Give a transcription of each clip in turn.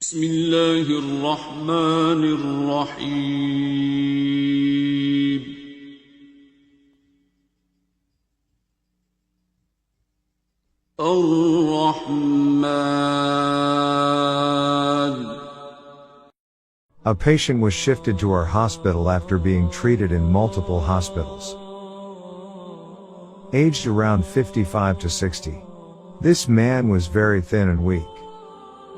بسم الله الرحمن الرحيم الرحمن. A patient was shifted to our hospital after being treated in multiple hospitals. Aged around 55 to 60. This man was very thin and weak.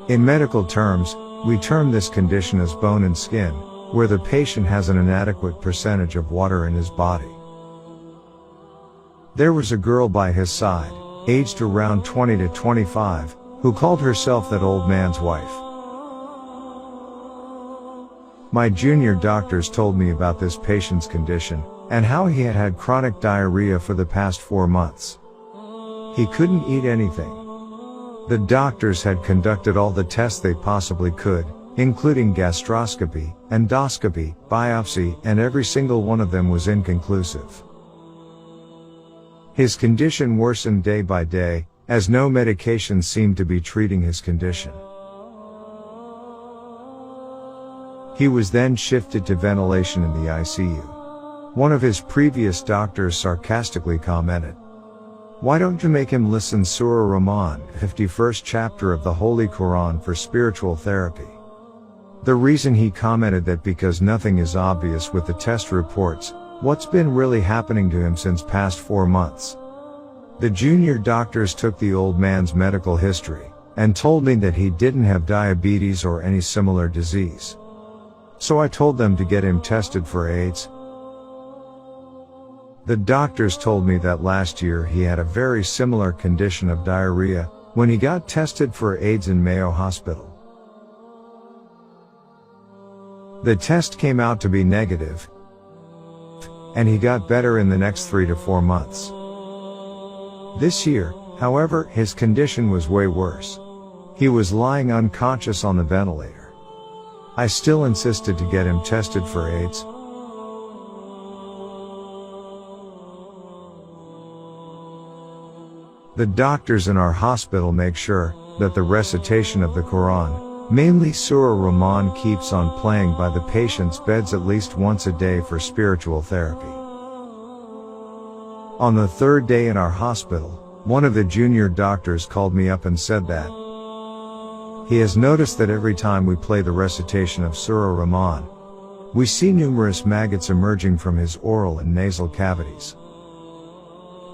In medical terms, we term this condition as bone and skin, where the patient has an inadequate percentage of water in his body. There was a girl by his side, aged around 20 to 25, who called herself that old man's wife. My junior doctors told me about this patient's condition, and how he had had chronic diarrhea for the past 4 months. He couldn't eat anything. The doctors had conducted all the tests they possibly could, including gastroscopy, endoscopy, biopsy, and every single one of them was inconclusive. His condition worsened day by day, as no medication seemed to be treating his condition. He was then shifted to ventilation in the ICU. One of his previous doctors sarcastically commented, "Why don't you make him listen Surah Rahman, 51st chapter of the Holy Quran for spiritual therapy?" The reason he commented that because nothing is obvious with the test reports, what's been really happening to him since past 4 months. The junior doctors took the old man's medical history, and told me that he didn't have diabetes or any similar disease. So I told them to get him tested for AIDS. The doctors told me that last year he had a very similar condition of diarrhea when he got tested for AIDS in Mayo Hospital. The test came out to be negative, and he got better in the next 3 to 4 months. This year, however, his condition was way worse. He was lying unconscious on the ventilator. I still insisted to get him tested for AIDS. The doctors in our hospital make sure that the recitation of the Quran, mainly Surah Rahman, keeps on playing by the patient's beds at least once a day for spiritual therapy. On the 3rd day in our hospital, one of the junior doctors called me up and said that he has noticed that every time we play the recitation of Surah Rahman, we see numerous maggots emerging from his oral and nasal cavities.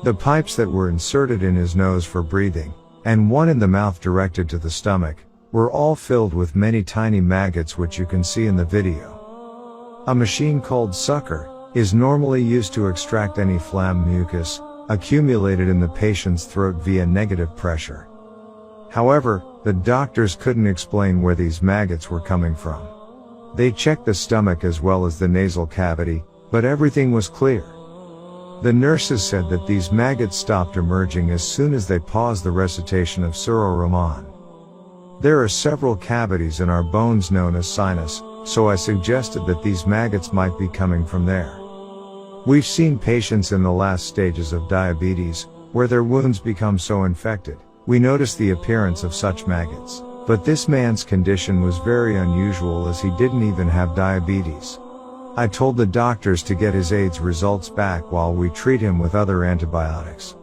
The pipes that were inserted in his nose for breathing, and one in the mouth directed to the stomach, were all filled with many tiny maggots, which you can see in the video. A machine called sucker is normally used to extract any phlegm mucus accumulated in the patient's throat via negative pressure. However, the doctors couldn't explain where these maggots were coming from. They checked the stomach as well as the nasal cavity, but everything was clear. The nurses said that these maggots stopped emerging as soon as they paused the recitation of Surah Rahman. There are several cavities in our bones known as sinus, so I suggested that these maggots might be coming from there. We've seen patients in the last stages of diabetes, where their wounds become so infected, we notice the appearance of such maggots. But this man's condition was very unusual, as he didn't even have diabetes. I told the doctors to get his AIDS results back while we treat him with other antibiotics.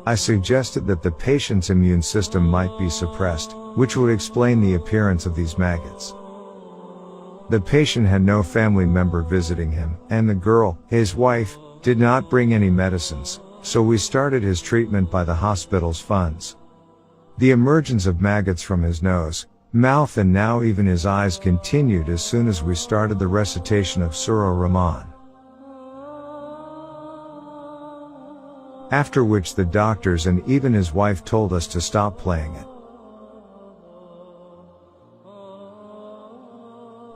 I suggested that the patient's immune system might be suppressed, which would explain the appearance of these maggots. The patient had no family member visiting him, and the girl, his wife, did not bring any medicines, so we started his treatment by the hospital's funds. The emergence of maggots from his nose, mouth, and now even his eyes continued as soon as we started the recitation of Surah Rahman. After which the doctors and even his wife told us to stop playing it.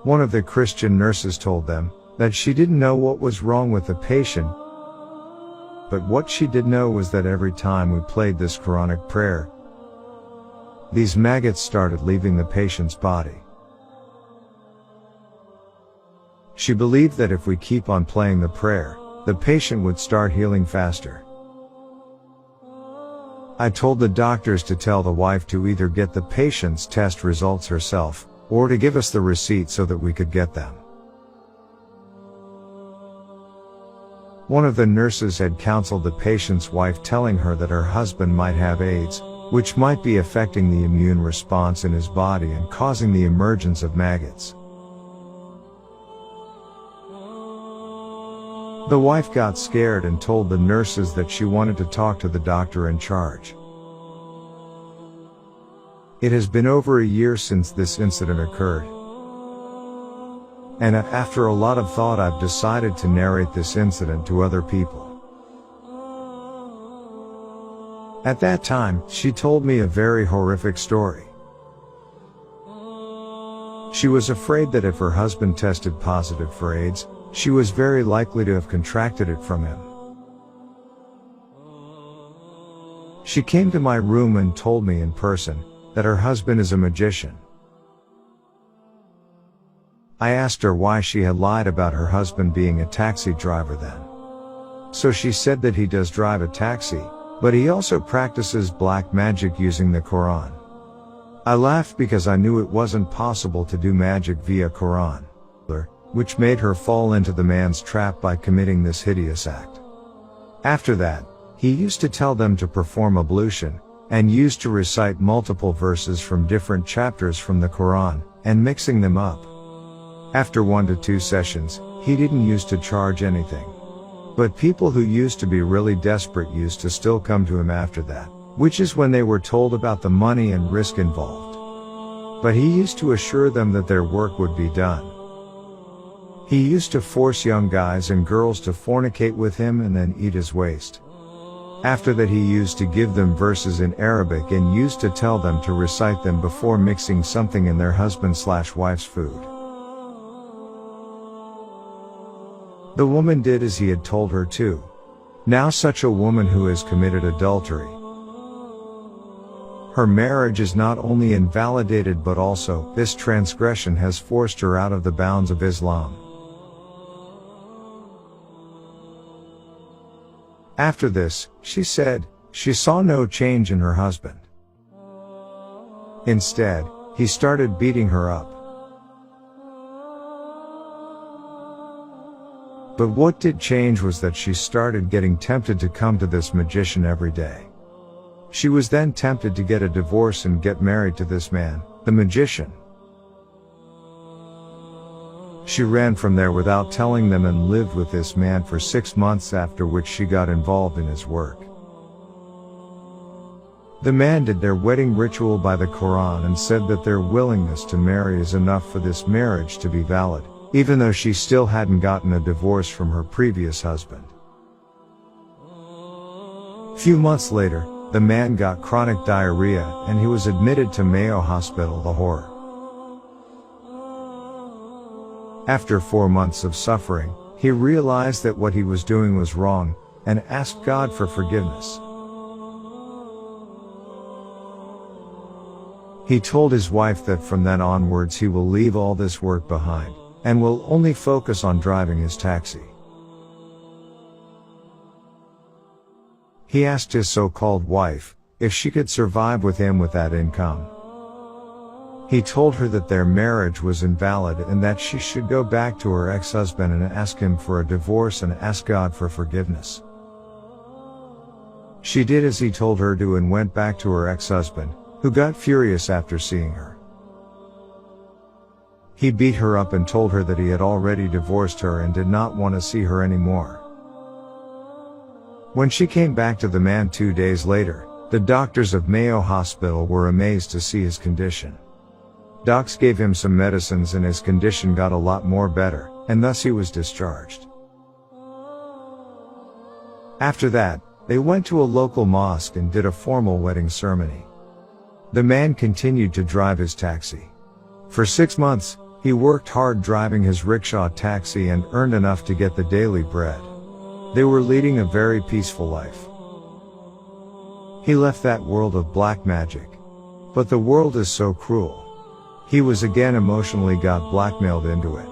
One of the Christian nurses told them that she didn't know what was wrong with the patient, but what she did know was that every time we played this Quranic prayer, these maggots started leaving the patient's body. She believed that if we keep on playing the prayer, the patient would start healing faster. I told the doctors to tell the wife to either get the patient's test results herself, or to give us the receipt so that we could get them. One of the nurses had counseled the patient's wife, telling her that her husband might have AIDS, which might be affecting the immune response in his body and causing the emergence of maggots. The wife got scared and told the nurses that she wanted to talk to the doctor in charge. It has been over a year since this incident occurred. And after a lot of thought, I've decided to narrate this incident to other people. At that time, she told me a very horrific story. She was afraid that if her husband tested positive for AIDS, she was very likely to have contracted it from him. She came to my room and told me in person that her husband is a magician. I asked her why she had lied about her husband being a taxi driver then. So she said that he does drive a taxi, but he also practices black magic using the Quran. I laughed because I knew it wasn't possible to do magic via Quran, which made her fall into the man's trap by committing this hideous act. After that, he used to tell them to perform ablution, and used to recite multiple verses from different chapters from the Quran, and mixing them up. After 1 to 2 sessions, he didn't used to charge anything. But people who used to be really desperate used to still come to him after that, which is when they were told about the money and risk involved. But he used to assure them that their work would be done. He used to force young guys and girls to fornicate with him and then eat his waste. After that, he used to give them verses in Arabic and used to tell them to recite them before mixing something in their husband/wife's food. The woman did as he had told her to. Now such a woman who has committed adultery, her marriage is not only invalidated but also, this transgression has forced her out of the bounds of Islam. After this, she said, she saw no change in her husband. Instead, he started beating her up. But what did change was that she started getting tempted to come to this magician every day. She was then tempted to get a divorce and get married to this man, the magician. She ran from there without telling them and lived with this man for 6 months, after which she got involved in his work. The man did their wedding ritual by the Quran and said that their willingness to marry is enough for this marriage to be valid, even though she still hadn't gotten a divorce from her previous husband. Few months later, the man got chronic diarrhea and he was admitted to Mayo Hospital, Lahore. After 4 months of suffering, he realized that what he was doing was wrong, and asked God for forgiveness. He told his wife that from then onwards he will leave all this work behind, and will only focus on driving his taxi. He asked his so-called wife if she could survive with him with that income. He told her that their marriage was invalid and that she should go back to her ex-husband and ask him for a divorce and ask God for forgiveness. She did as he told her to and went back to her ex-husband, who got furious after seeing her. He beat her up and told her that he had already divorced her and did not want to see her anymore. When she came back to the man 2 days later, the doctors of Mayo Hospital were amazed to see his condition. Docs gave him some medicines and his condition got a lot more better, and thus he was discharged. After that, they went to a local mosque and did a formal wedding ceremony. The man continued to drive his taxi. For 6 months, he worked hard driving his rickshaw taxi and earned enough to get the daily bread. They were leading a very peaceful life. He left that world of black magic. But the world is so cruel. He was again emotionally got blackmailed into it.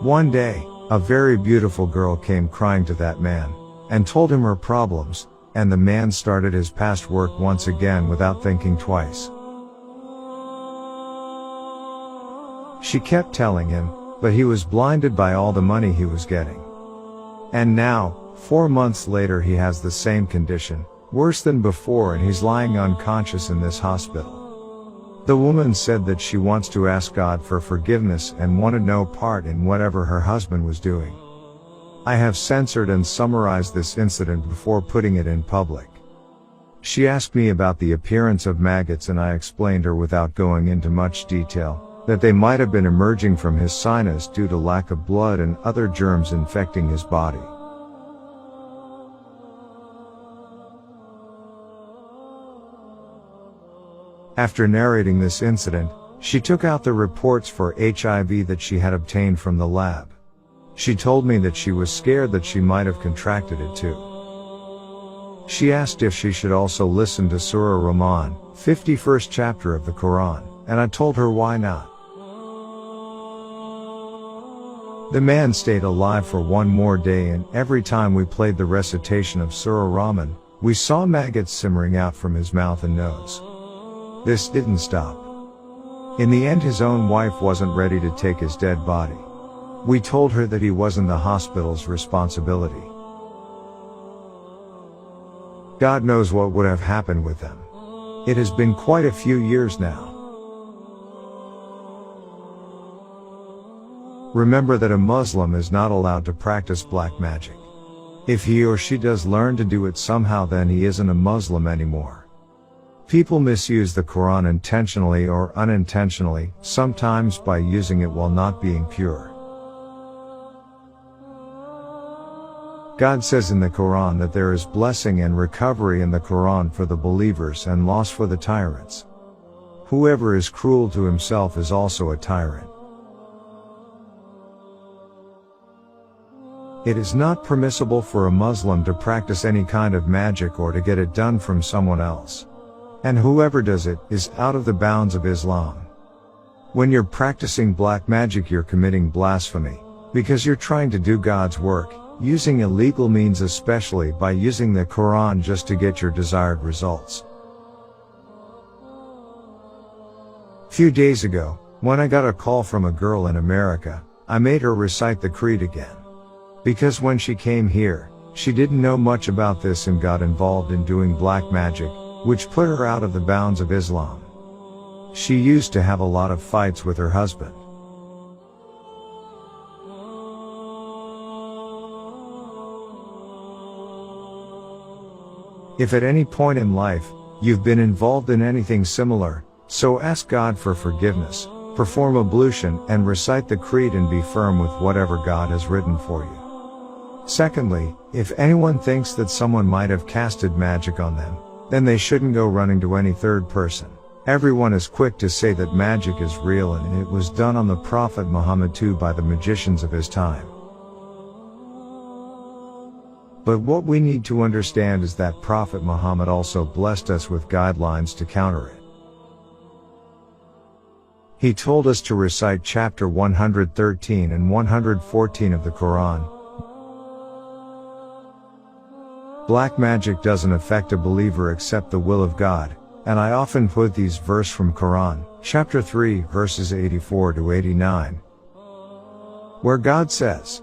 One day, a very beautiful girl came crying to that man, and told him her problems, and the man started his past work once again without thinking twice. She kept telling him, but he was blinded by all the money he was getting. And now, 4 months later, he has the same condition, worse than before, and he's lying unconscious in this hospital. The woman said that she wants to ask God for forgiveness and wanted no part in whatever her husband was doing. I have censored and summarized this incident before putting it in public. She asked me about the appearance of maggots, and I explained her without going into much detail that they might have been emerging from his sinus due to lack of blood and other germs infecting his body. After narrating this incident, she took out the reports for HIV that she had obtained from the lab. She told me that she was scared that she might have contracted it too. She asked if she should also listen to Surah Rahman, 51st chapter of the Quran, and I told her why not. The man stayed alive for one more day, and every time we played the recitation of Surah Rahman, we saw maggots simmering out from his mouth and nose. This didn't stop. In the end, his own wife wasn't ready to take his dead body. We told her that he wasn't the hospital's responsibility. God knows what would have happened with them. It has been quite a few years now. Remember that a Muslim is not allowed to practice black magic. If he or she does learn to do it somehow, then he isn't a Muslim anymore. People misuse the Quran intentionally or unintentionally, sometimes by using it while not being pure. God says in the Quran that there is blessing and recovery in the Quran for the believers and loss for the tyrants. Whoever is cruel to himself is also a tyrant. It is not permissible for a Muslim to practice any kind of magic or to get it done from someone else. And whoever does it is out of the bounds of Islam. When you're practicing black magic, you're committing blasphemy, because you're trying to do God's work, using illegal means, especially by using the Quran just to get your desired results. Few days ago, when I got a call from a girl in America, I made her recite the creed again. Because when she came here, she didn't know much about this and got involved in doing black magic, which put her out of the bounds of Islam. She used to have a lot of fights with her husband. If at any point in life, you've been involved in anything similar, so ask God for forgiveness, perform ablution, and recite the creed and be firm with whatever God has written for you. Secondly, if anyone thinks that someone might have casted magic on them, then they shouldn't go running to any third person. Everyone is quick to say that magic is real and it was done on the Prophet Muhammad too by the magicians of his time. But what we need to understand is that Prophet Muhammad also blessed us with guidelines to counter it. He told us to recite chapter 113 and 114 of the Quran. Black magic doesn't affect a believer except the will of God, and I often quote these verses from Quran, chapter 3, verses 84 to 89, where God says,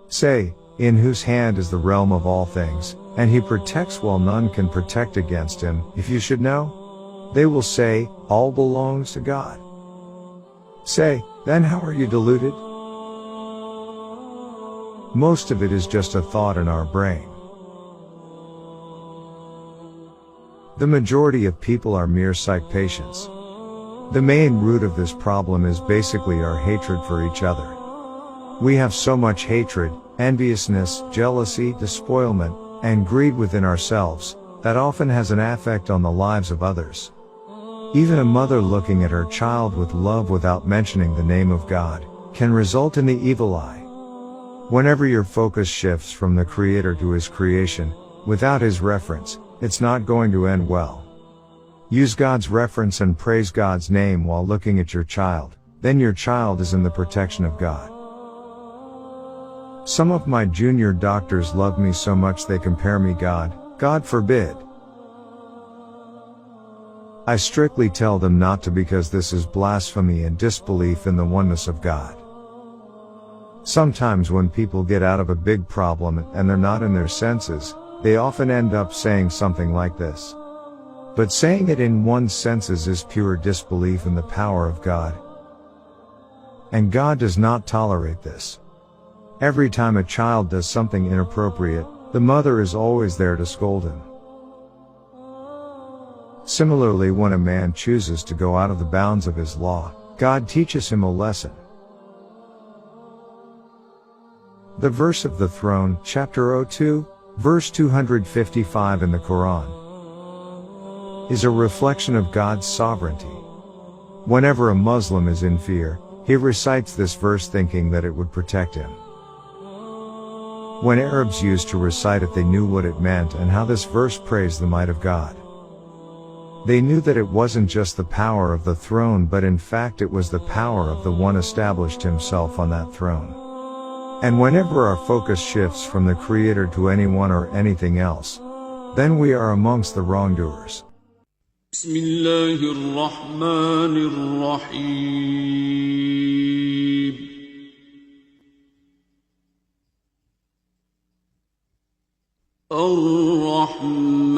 "Say, in whose hand is the realm of all things, and he protects while none can protect against him, if you should know? They will say, all belongs to God. Say, then how are you deluded? Most of it is just a thought in our brain. The majority of people are mere psych patients. The main root of this problem is basically our hatred for each other. We have so much hatred, enviousness, jealousy, despoilment, and greed within ourselves, that often has an effect on the lives of others. Even a mother looking at her child with love without mentioning the name of God, can result in the evil eye. Whenever your focus shifts from the Creator to His creation, without His reference, it's not going to end well. Use God's reference and praise God's name while looking at your child, then your child is in the protection of God. Some of my junior doctors love me so much they compare me God forbid. I strictly tell them not to, because this is blasphemy and disbelief in the oneness of God. Sometimes when people get out of a big problem and they're not in their senses, they often end up saying something like this. But saying it in one's senses is pure disbelief in the power of God. And God does not tolerate this. Every time a child does something inappropriate, the mother is always there to scold him. Similarly, when a man chooses to go out of the bounds of his law, God teaches him a lesson. The verse of the throne, chapter 02, verse 255 in the Quran, is a reflection of God's sovereignty. Whenever a Muslim is in fear, he recites this verse thinking that it would protect him. When Arabs used to recite it, they knew what it meant and how this verse praised the might of God. They knew that it wasn't just the power of the throne, but in fact it was the power of the one established himself on that throne. And whenever our focus shifts from the Creator to anyone or anything else, then we are amongst the wrongdoers. بسم الله الرحمن الرحيم الرحمن